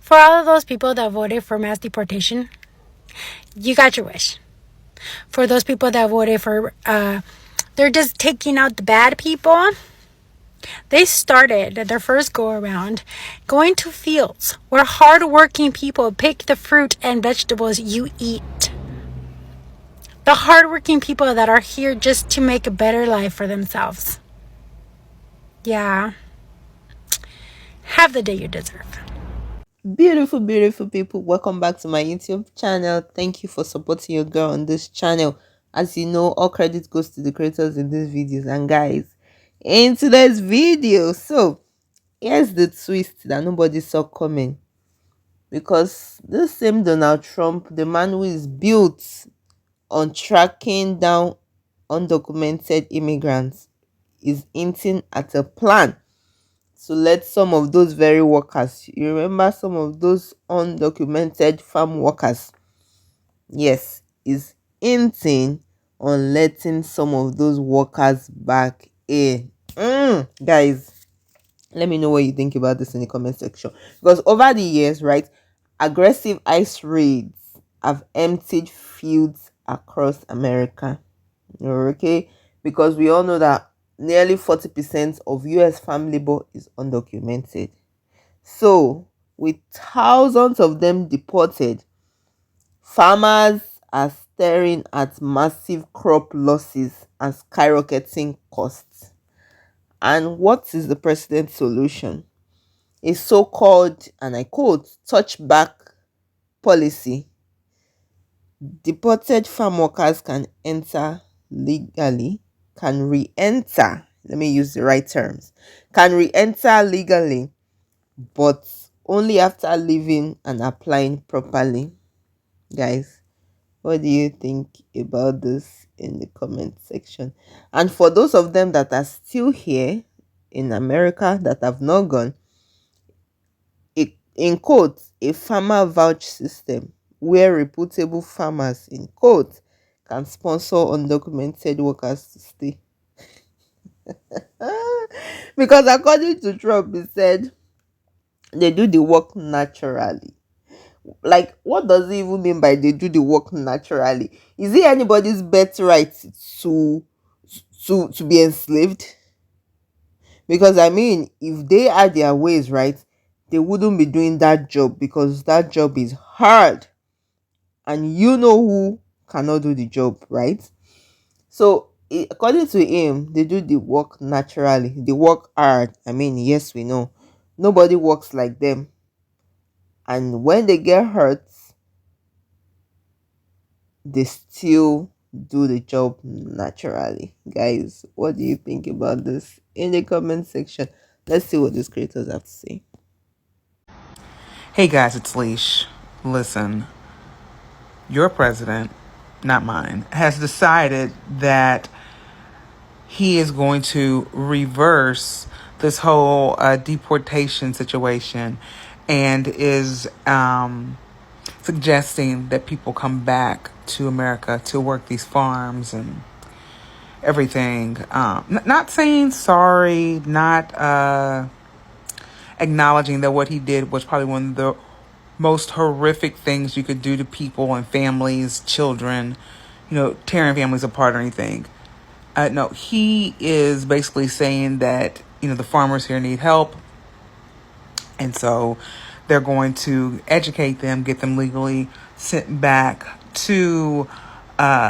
For all of those people that voted for mass deportation, you got your wish. For those people that voted for, they're just taking out the bad people. They started their first go around going to fields where hardworking people pick the fruit and vegetables you eat. The hardworking people that are here just to make a better life for themselves. Yeah. Have the day you deserve. Beautiful, beautiful people, welcome back to my YouTube channel. Thank you for supporting your girl on this channel. As you know, all credit goes to the creators in these videos. And guys, in today's video, so here's the twist that nobody saw coming, because this same Donald Trump, the man who is built on tracking down undocumented immigrants, is hinting at a plan to let some of those very workers, you remember some of those undocumented farm workers, yes, is hinting on letting some of those workers back in. Guys, let me know what you think about this in the comment section, because over the years, right, aggressive ICE raids have emptied fields across America. Okay, because we all know that nearly 40% of US farm labor is undocumented. So, with thousands of them deported, farmers are staring at massive crop losses and skyrocketing costs. And what is the president's solution? A so-called, and I quote, touchback policy. Deported farm workers can enter legally, can re-enter, let me use the right terms, can re-enter legally, but only after living and applying properly. Guys, what do you think about this in the comment section? And for those of them that are still here in America that have not gone, in quotes, a farmer vouch system where reputable farmers, in quotes, can sponsor undocumented workers to stay. Because according to Trump, he said they do the work naturally. Like, what does he even mean by they do the work naturally? Is it anybody's birthright to to be enslaved? Because I mean, if they had their ways, right, they wouldn't be doing that job, because that job is hard, and you know who cannot do the job, right? So according to him, they do the work naturally, they work hard. I mean, yes, we know nobody works like them, and when they get hurt, they still do the job naturally. Guys, what do you think about this in the comment section? Let's see what these creators have to say. Hey guys, it's Leash. Listen, your president, not mine, has decided that he is going to reverse this whole deportation situation and is suggesting that people come back to America to work these farms and everything. Not saying sorry, not acknowledging that what he did was probably one of the most horrific things you could do to people and families, children, tearing families apart or anything. No, he is basically saying that, the farmers here need help. And so they're going to educate them, get them legally sent back to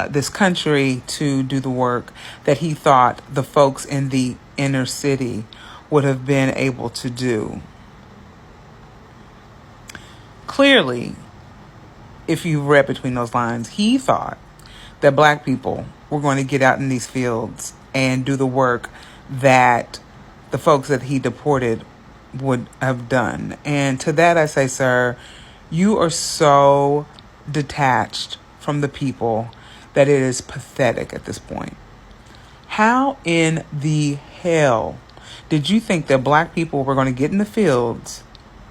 this country to do the work that he thought the folks in the inner city would have been able to do. Clearly, if you read between those lines, he thought that black people were going to get out in these fields and do the work that the folks that he deported would have done. And to that I say, sir, you are so detached from the people that it is pathetic at this point. How in the hell did you think that black people were going to get in the fields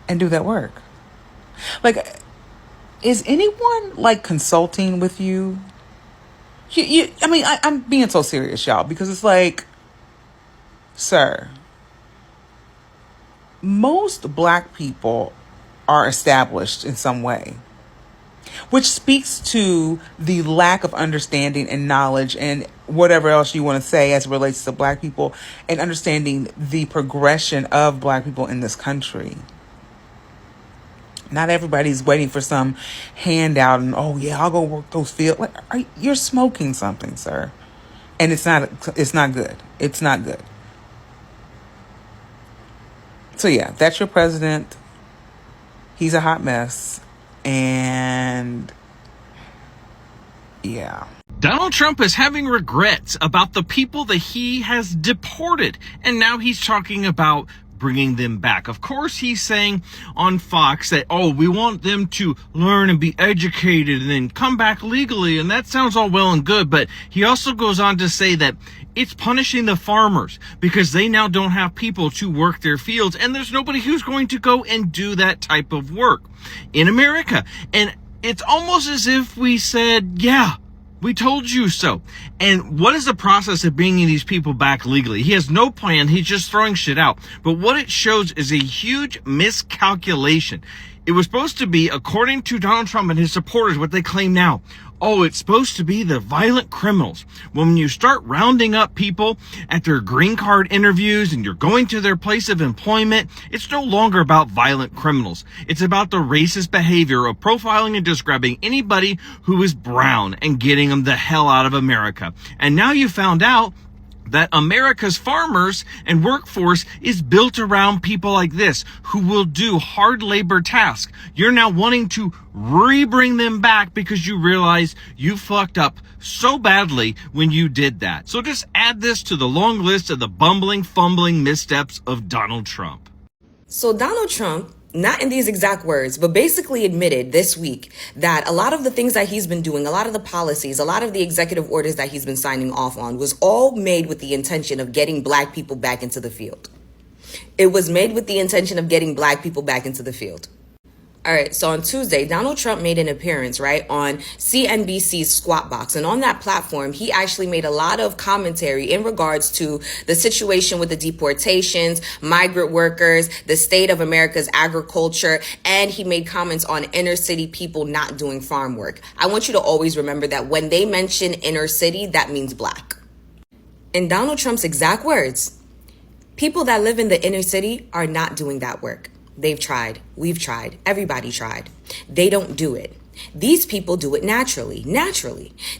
and do that work? Like, is anyone like consulting with you? I'm being so serious, y'all, because it's like, sir, most black people are established in some way, which speaks to the lack of understanding and knowledge and whatever else you want to say as it relates to Black people and understanding the progression of Black people in this country. Not everybody's waiting for some handout and, oh yeah, I'll go work those fields. You're smoking something, sir. And it's not good. It's not good. So yeah, that's your president. He's a hot mess. And yeah. Donald Trump is having regrets about the people that he has deported, and now he's talking about bringing them back. Of course, he's saying on Fox that, oh, we want them to learn and be educated and then come back legally, and that sounds all well and good, but he also goes on to say that it's punishing the farmers because they now don't have people to work their fields, and there's nobody who's going to go and do that type of work in America. And it's almost as if we said, yeah, we told you so. And what is the process of bringing these people back legally? He has no plan. He's just throwing shit out. But what it shows is a huge miscalculation. It was supposed to be, according to Donald Trump and his supporters, what they claim now. Oh, it's supposed to be the violent criminals. When you start rounding up people at their green card interviews and you're going to their place of employment, it's no longer about violent criminals. It's about the racist behavior of profiling and describing anybody who is brown and getting them the hell out of America. And now you found out that America's farmers and workforce is built around people like this who will do hard labor tasks. You're now wanting to re-bring them back because you realize you fucked up so badly when you did that. So just add this to the long list of the bumbling, fumbling missteps of Donald Trump. So Donald Trump, not in these exact words, but basically admitted this week that a lot of the things that he's been doing, a lot of the policies, a lot of the executive orders that he's been signing off on was all made with the intention of getting Black people back into the field. It was made with the intention of getting Black people back into the field. All right, so on Tuesday, Donald Trump made an appearance, right, on CNBC's Squawk Box. And on that platform, he actually made a lot of commentary in regards to the situation with the deportations, migrant workers, the state of America's agriculture, and he made comments on inner city people not doing farm work. I want you to always remember that when they mention inner city, that means Black. In Donald Trump's exact words, people that live in the inner city are not doing that work. They've tried. We've tried. Everybody tried. They don't do it. These people do it naturally.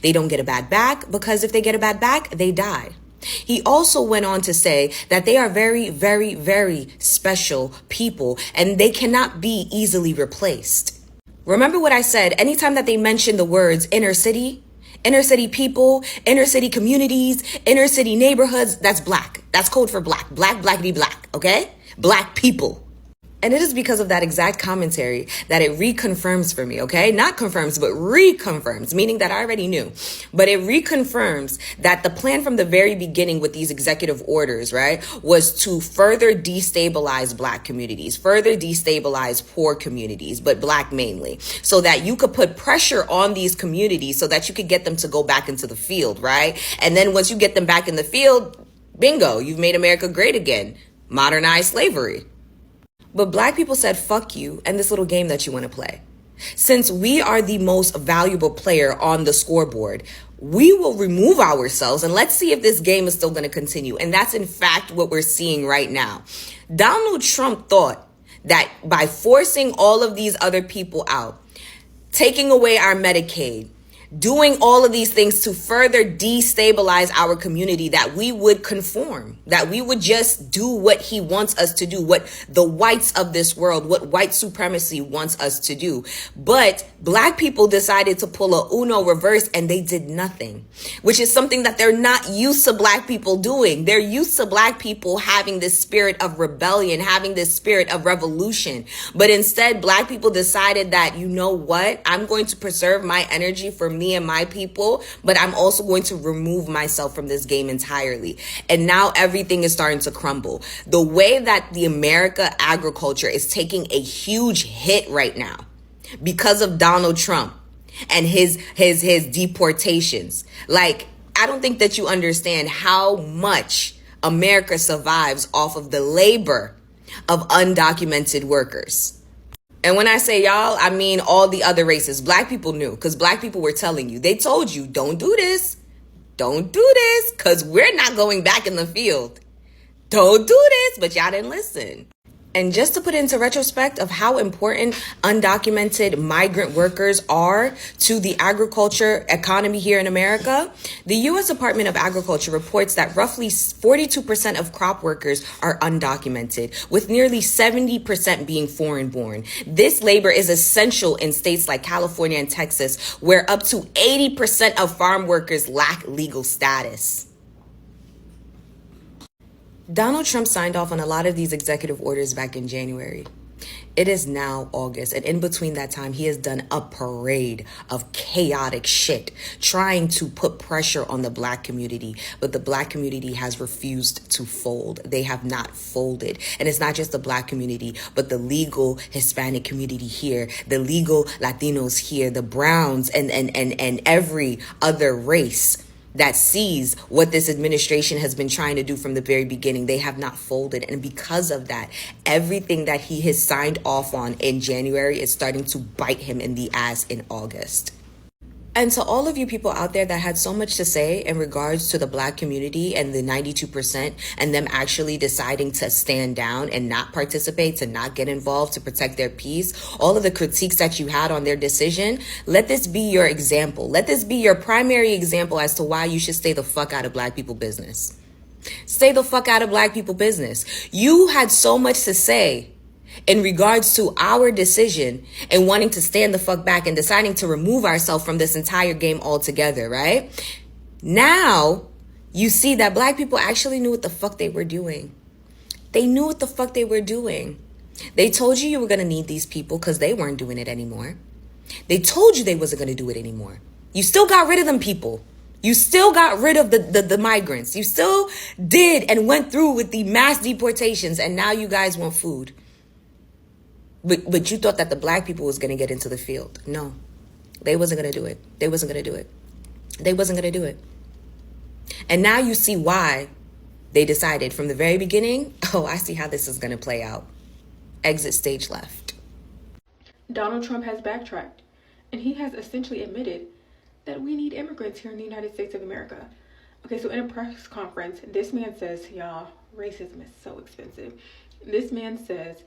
They don't get a bad back because if they get a bad back, they die. He also went on to say that they are very, very, very special people and they cannot be easily replaced. Remember what I said, anytime that they mention the words inner city people, inner city communities, inner city neighborhoods, that's Black. That's code for Black. Black, blackity black, okay? Black people. And it is because of that exact commentary that it reconfirms for me, okay? Not confirms, but reconfirms, meaning that I already knew. But it reconfirms that the plan from the very beginning with these executive orders, right, was to further destabilize Black communities, further destabilize poor communities, but Black mainly, so that you could put pressure on these communities so that you could get them to go back into the field, right? And then once you get them back in the field, bingo, you've made America great again. Modernize slavery. But Black people said, fuck you and this little game that you want to play. Since we are the most valuable player on the scoreboard, we will remove ourselves and let's see if this game is still going to continue. And that's in fact what we're seeing right now. Donald Trump thought that by forcing all of these other people out, taking away our Medicaid, doing all of these things to further destabilize our community, that we would conform, that we would just do what he wants us to do, what the whites of this world, what white supremacy wants us to do. But Black people decided to pull a Uno reverse and they did nothing, which is something that they're not used to Black people doing. They're used to Black people having this spirit of rebellion, having this spirit of revolution. But instead, Black people decided that, you know what, I'm going to preserve my energy for me and my people, but I'm also going to remove myself from this game entirely. And now everything is starting to crumble. The way that the America agriculture is taking a huge hit right now because of Donald Trump and his deportations. Like, I don't think that you understand how much America survives off of the labor of undocumented workers. And when I say y'all, I mean all the other races. Black people knew because black people were telling you. They told you, don't do this. Don't do this because we're not going back in the field. Don't do this, but y'all didn't listen. And just to put into retrospect of how important undocumented migrant workers are to the agriculture economy here in America, the U.S. Department of Agriculture reports that roughly 42% of crop workers are undocumented, with nearly 70% being foreign born. This labor is essential in states like California and Texas, where up to 80% of farm workers lack legal status. Donald Trump signed off on a lot of these executive orders back in January. It is now August, and in between that time, he has done a parade of chaotic shit trying to put pressure on the black community, but the black community has refused to fold. They have not folded. And it's not just the black community, but the legal Hispanic community here, the legal Latinos here, the Browns, and every other race that sees what this administration has been trying to do from the very beginning. They have not folded. And because of that, everything that he has signed off on in January is starting to bite him in the ass in August. And to all of you people out there that had so much to say in regards to the black community and the 92% and them actually deciding to stand down and not participate, to not get involved, to protect their peace, all of the critiques that you had on their decision, let this be your example. Let this be your primary example as to why you should stay the fuck out of black people business. Stay the fuck out of black people business. You had so much to say in regards to our decision and wanting to stand the fuck back and deciding to remove ourselves from this entire game altogether, right? Now, you see that black people actually knew what the fuck they were doing. They knew what the fuck they were doing. They told you were going to need these people because they weren't doing it anymore. They told you they wasn't going to do it anymore. You still got rid of them people. You still got rid of the migrants. You still did and went through with the mass deportations, and now you guys want food. But you thought that the black people was going to get into the field. No, they wasn't going to do it. They wasn't going to do it. They wasn't going to do it. And now you see why they decided from the very beginning, oh, I see how this is going to play out. Exit stage left. Donald Trump has backtracked, and he has essentially admitted that we need immigrants here in the United States of America. Okay, so in a press conference, this man says, y'all, racism is so expensive. This man says,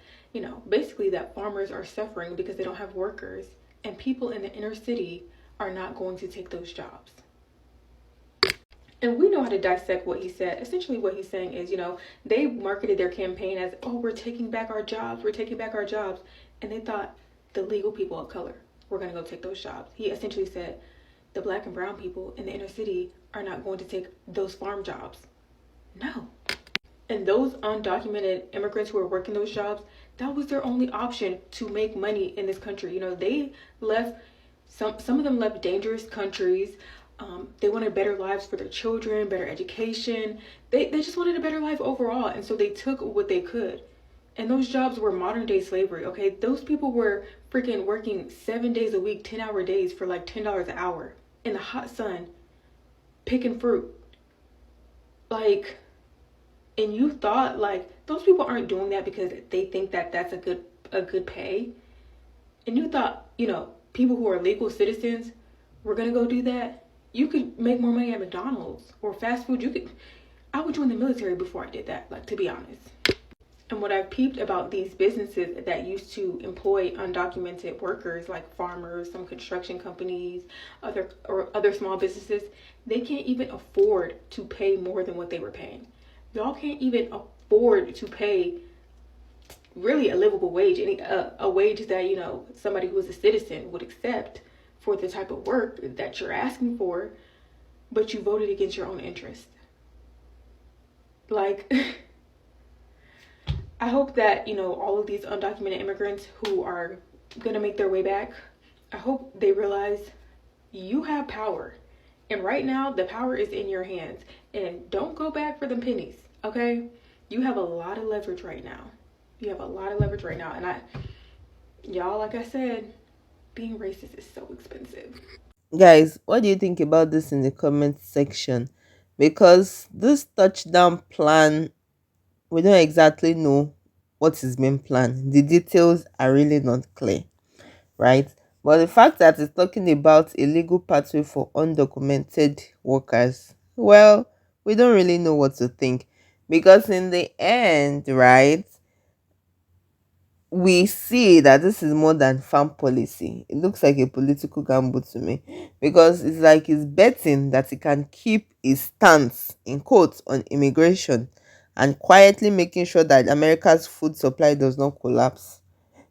basically that farmers are suffering because they don't have workers, and people in the inner city are not going to take those jobs. And we know how to dissect what he said. Essentially what he's saying is, they marketed their campaign as, oh, we're taking back our jobs, we're taking back our jobs. And they thought the legal people of color were going to go take those jobs. He essentially said the black and brown people in the inner city are not going to take those farm jobs. No. And those undocumented immigrants who are working those jobs, that was their only option to make money in this country. They left, some of them left dangerous countries. They wanted better lives for their children, better education. They just wanted a better life overall. And so they took what they could. And those jobs were modern day slavery, okay? Those people were freaking working 7 days a week, 10-hour days for like $10 an hour in the hot sun, picking fruit. And you thought those people aren't doing that because they think that that's a good pay. And you thought, people who are legal citizens were going to go do that. You could make more money at McDonald's or fast food. I would join the military before I did that, to be honest. And what I've peeped about these businesses that used to employ undocumented workers, like farmers, some construction companies, other small businesses, they can't even afford to pay more than what they were paying. Y'all can't even afford to pay really a livable wage, a wage that, somebody who is a citizen would accept for the type of work that you're asking for, but you voted against your own interest. I hope that, all of these undocumented immigrants who are going to make their way back, I hope they realize you have power. And right now, the power is in your hands. And don't go back for them pennies, okay? You have a lot of leverage right now. And y'all, like I said, being racist is so expensive. Guys, what do you think about this in the comment section? Because this touchdown plan, we don't exactly know what is being planned. The details are really not clear, right? But the fact that it's talking about a legal pathway for undocumented workers, well, we don't really know what to think, because in the end, right, we see that this is more than farm policy. It looks like a political gamble to me, because it's like he's betting that he can keep his stance in quotes on immigration and quietly making sure that America's food supply does not collapse.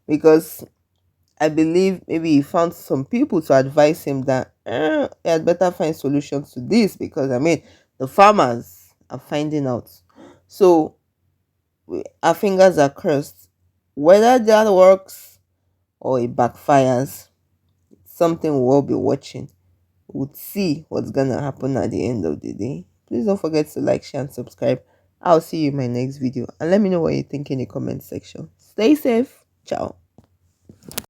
Because I believe maybe he found some people to advise him that he had better find solutions to this, because I mean the farmers are finding out. So our fingers are crossed. Whether that works or it backfires, something we'll all be watching. We'll see what's gonna happen at the end of the day. Please don't forget to like, share, and subscribe. I'll see you in my next video, and let me know what you think in the comment section. Stay safe. Ciao.